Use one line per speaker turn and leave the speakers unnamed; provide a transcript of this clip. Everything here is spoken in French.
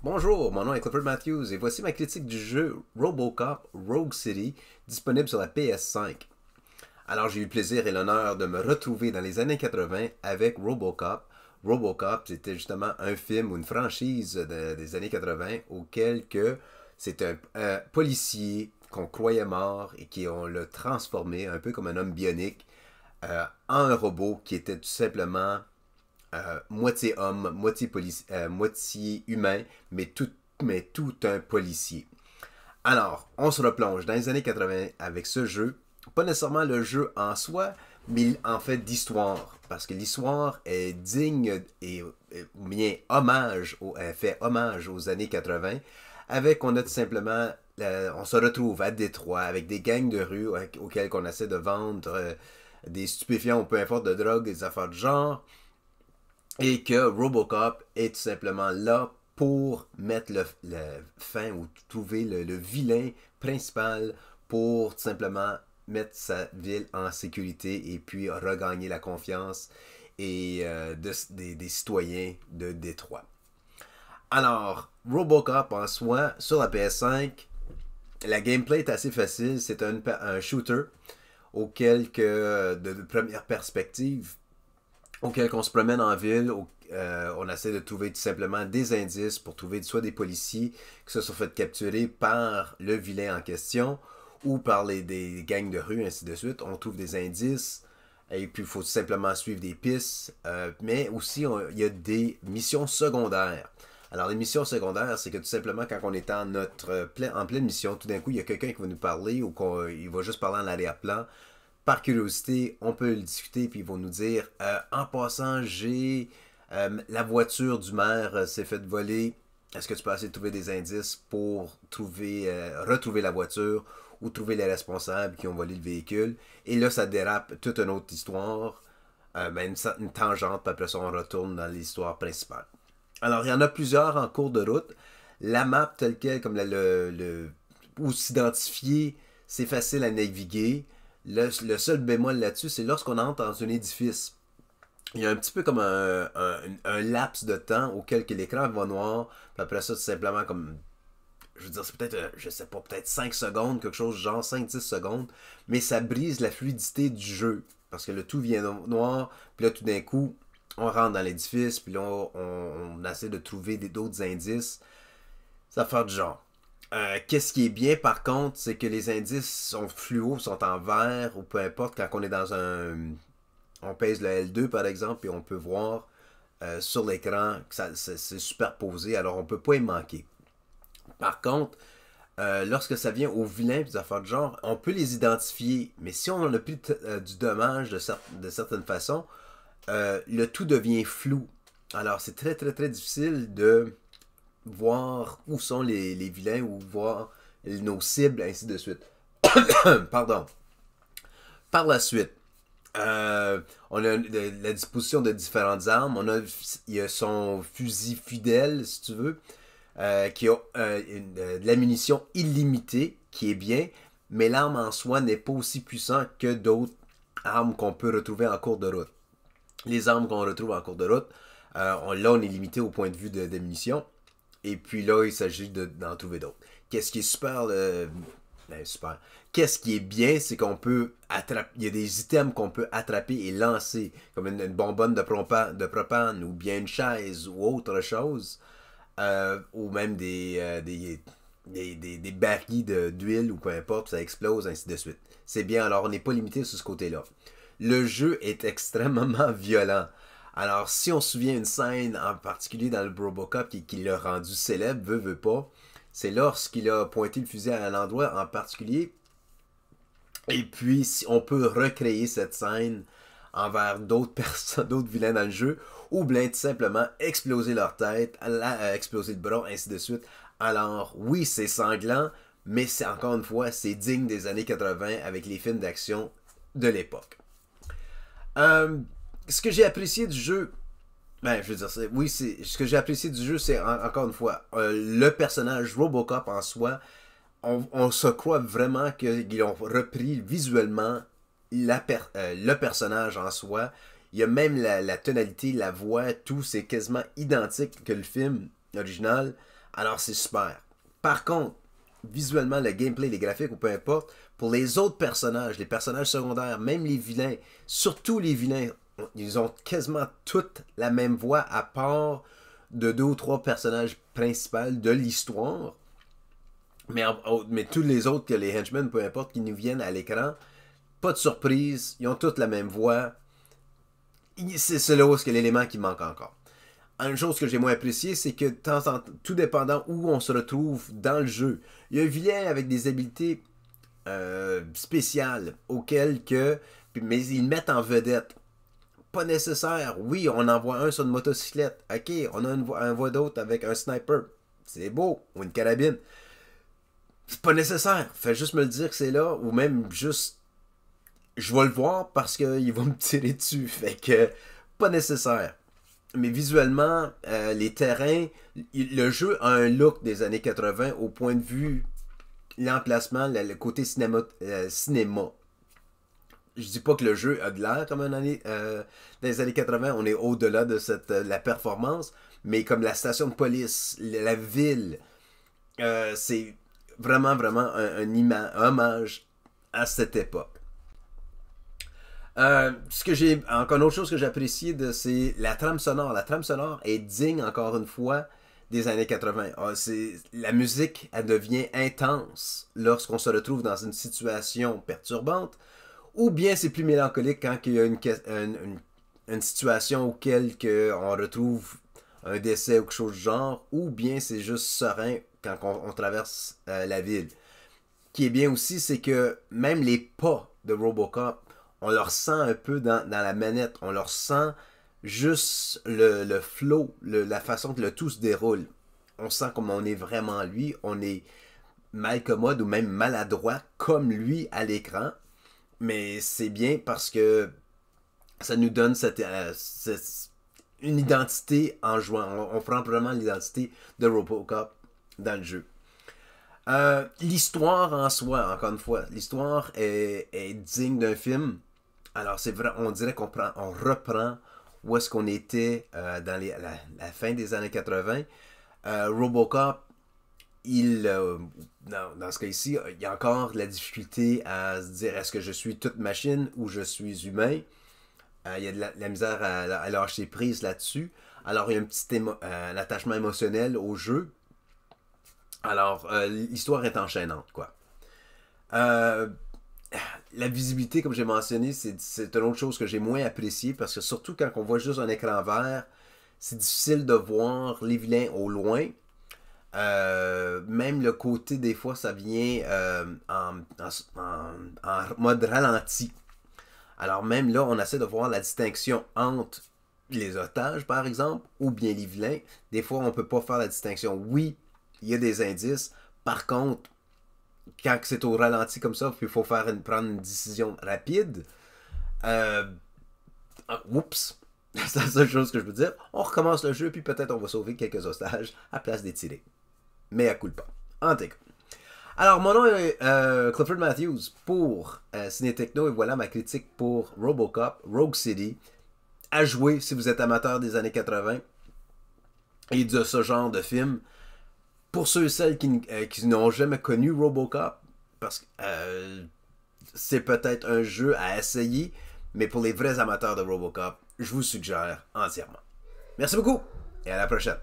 Bonjour, mon nom est Clifford Matthews et voici ma critique du jeu Robocop Rogue City disponible sur la PS5. Alors j'ai eu le plaisir et l'honneur de me retrouver dans les années 80 avec Robocop. Robocop, c'était justement un film ou une franchise des années 80 auquel que c'est un policier qu'on croyait mort et qui on l'a transformé un peu comme un homme bionique en un robot qui était tout simplement moitié homme, moitié humain, mais tout un policier. Alors, on se replonge dans les années 80 avec ce jeu. Pas nécessairement le jeu en soi, mais en fait d'histoire. Parce que l'histoire est digne et bien fait hommage aux années 80. Avec, on a tout simplement, on se retrouve à Détroit avec des gangs de rue auxquels on essaie de vendre des stupéfiants ou peu importe de drogue, des affaires de genre et que Robocop est tout simplement là pour mettre le fin ou trouver le vilain principal pour tout simplement mettre sa ville en sécurité et puis regagner la confiance des citoyens de Détroit. Alors, Robocop en soi, sur la PS5, la gameplay est assez facile. C'est un shooter auquel que, de première perspective, auquel on se promène en ville, on essaie de trouver tout simplement des indices pour trouver soit des policiers qui se sont fait capturer par le vilain en question ou par des gangs de rue, ainsi de suite. On trouve des indices et puis il faut tout simplement suivre des pistes, mais aussi il y a des missions secondaires. Alors les missions secondaires, c'est que tout simplement quand on est en pleine mission, tout d'un coup il y a quelqu'un qui va nous parler ou qu'il va juste parler en arrière-plan par curiosité, on peut le discuter, puis ils vont nous dire en passant, j'ai la voiture du maire s'est faite voler. Est-ce que tu peux essayer de trouver des indices pour retrouver la voiture ou trouver les responsables qui ont volé le véhicule? Et là, ça dérape toute une autre histoire, une tangente, puis après ça, on retourne dans l'histoire principale. Alors, il y en a plusieurs en cours de route. La map telle quelle, comme où s'identifier, c'est facile à naviguer. Le seul bémol là-dessus, c'est lorsqu'on entre dans un édifice. Il y a un petit peu comme un laps de temps auquel que l'écran va noir, puis après ça, c'est simplement comme, je veux dire, c'est peut-être, je sais pas, peut-être 5 secondes, quelque chose genre 5-10 secondes, mais ça brise la fluidité du jeu, parce que le tout vient noir, puis là, tout d'un coup, on rentre dans l'édifice, puis là, on essaie de trouver d'autres indices, ça fait du genre. Qu'est-ce qui est bien par contre, c'est que les indices sont fluo, sont en vert ou peu importe quand on est dans un. On pèse le L2 par exemple et on peut voir sur l'écran que c'est superposé, alors on peut pas y manquer. Par contre, lorsque ça vient aux vilains et des affaires de genre, on peut les identifier, mais si on a pris du dommage de certaines façons, le tout devient flou. Alors c'est très très très difficile de voir où sont les vilains ou voir nos cibles, ainsi de suite. Pardon. Par la suite, on a la disposition de différentes armes. Il y a son fusil fidèle, si tu veux, qui a de la munition illimitée, qui est bien, mais l'arme en soi n'est pas aussi puissante que d'autres armes qu'on peut retrouver en cours de route. Les armes qu'on retrouve en cours de route, là, on est limité au point de vue de munitions. Et puis là, il s'agit d'en trouver d'autres. Qu'est-ce qui est super. Qu'est-ce qui est bien, c'est qu'on peut attraper. Il y a des items qu'on peut attraper et lancer, comme une bonbonne de propane, ou bien une chaise, ou autre chose. Ou même des barils d'huile, ou peu importe, ça explose, ainsi de suite. C'est bien, alors on n'est pas limité sur ce côté-là. Le jeu est extrêmement violent. Alors, si on se souvient une scène en particulier dans le Robocop qui l'a rendu célèbre, veut pas, c'est lorsqu'il a pointé le fusil à un endroit en particulier. Et puis, si on peut recréer cette scène envers d'autres personnes, d'autres vilains dans le jeu, ou bien tout simplement exploser leur tête, exploser le bras, ainsi de suite. Alors, oui, c'est sanglant, mais c'est encore une fois, c'est digne des années 80 avec les films d'action de l'époque. Euh, Ce que j'ai apprécié du jeu, je veux dire, oui, ce que j'ai apprécié du jeu, c'est encore une fois le personnage Robocop en soi. On se croit vraiment qu'ils ont repris visuellement le personnage en soi. Il y a même la tonalité, la voix, tout, c'est quasiment identique que le film original. Alors c'est super. Par contre, visuellement, le gameplay, les graphiques ou peu importe, pour les autres personnages, les personnages secondaires, même les vilains, surtout les vilains, ils ont quasiment toutes la même voix à part de 2 ou 3 personnages principaux de l'histoire. Mais tous les autres, que les henchmen, peu importe, qui nous viennent à l'écran, pas de surprise, ils ont toutes la même voix. C'est là où est l'élément qui manque encore. Une chose que j'ai moins appréciée, c'est que tout dépendant où on se retrouve dans le jeu, il y a un vilain avec des habiletés spéciales auxquelles mais ils mettent en vedette. Pas nécessaire. Oui, on en voit un sur une motocyclette. Ok, on a un voix d'autre avec un sniper. C'est beau. Ou une carabine. C'est pas nécessaire. Fais juste me le dire que c'est là. Ou même juste... Je vais le voir parce qu'il va me tirer dessus. Fait que... Pas nécessaire. Mais visuellement, les terrains... Le jeu a un look des années 80 au point de vue... L'emplacement, le côté cinéma. Je dis pas que le jeu a de l'air comme dans les années 80, on est au-delà de la performance, mais comme la station de police, la ville, c'est vraiment, vraiment un hommage à cette époque. Encore une autre chose que j'ai apprécié, c'est la trame sonore. La trame sonore est digne, encore une fois, des années 80. La musique, elle devient intense lorsqu'on se retrouve dans une situation perturbante, ou bien c'est plus mélancolique quand il y a une situation auquel on retrouve un décès ou quelque chose du genre, ou bien c'est juste serein quand on traverse la ville. Ce qui est bien aussi, c'est que même les pas de Robocop, on leur sent un peu dans la manette, on leur sent juste le flow, la façon que le tout se déroule. On sent comme on est vraiment lui, on est malcommode ou même maladroit comme lui à l'écran. Mais c'est bien parce que ça nous donne une identité en jouant. On prend vraiment l'identité de Robocop dans le jeu. L'histoire en soi, encore une fois, l'histoire est digne d'un film. Alors c'est vrai, on dirait on reprend où est-ce qu'on était dans la fin des années 80. Robocop, dans ce cas ici, il y a encore de la difficulté à se dire est-ce que je suis toute machine ou je suis humain. Il y a de la misère à lâcher prise là-dessus. Alors il y a un attachement émotionnel au jeu. Alors l'histoire est enchaînante, quoi. La visibilité, comme j'ai mentionné, c'est une autre chose que j'ai moins appréciée parce que surtout quand on voit juste un écran vert, c'est difficile de voir les vilains au loin. Même le côté, des fois, ça vient en mode ralenti. Alors même là, on essaie de voir la distinction entre les otages, par exemple, ou bien les vilains. Des fois, on ne peut pas faire la distinction. Oui, il y a des indices. Par contre, quand c'est au ralenti comme ça, il faut prendre une décision rapide. Oups! C'est la seule chose que je peux dire. On recommence le jeu, puis peut-être on va sauver quelques otages à place d'étirer. Mais à culpa. En tout cas. Alors, mon nom est Clifford Matthews pour Ciné Techno, et voilà ma critique pour Robocop, Rogue City. À jouer si vous êtes amateur des années 80 et de ce genre de film. Pour ceux et celles qui n'ont jamais connu Robocop, parce que c'est peut-être un jeu à essayer, mais pour les vrais amateurs de Robocop, je vous suggère entièrement. Merci beaucoup et à la prochaine.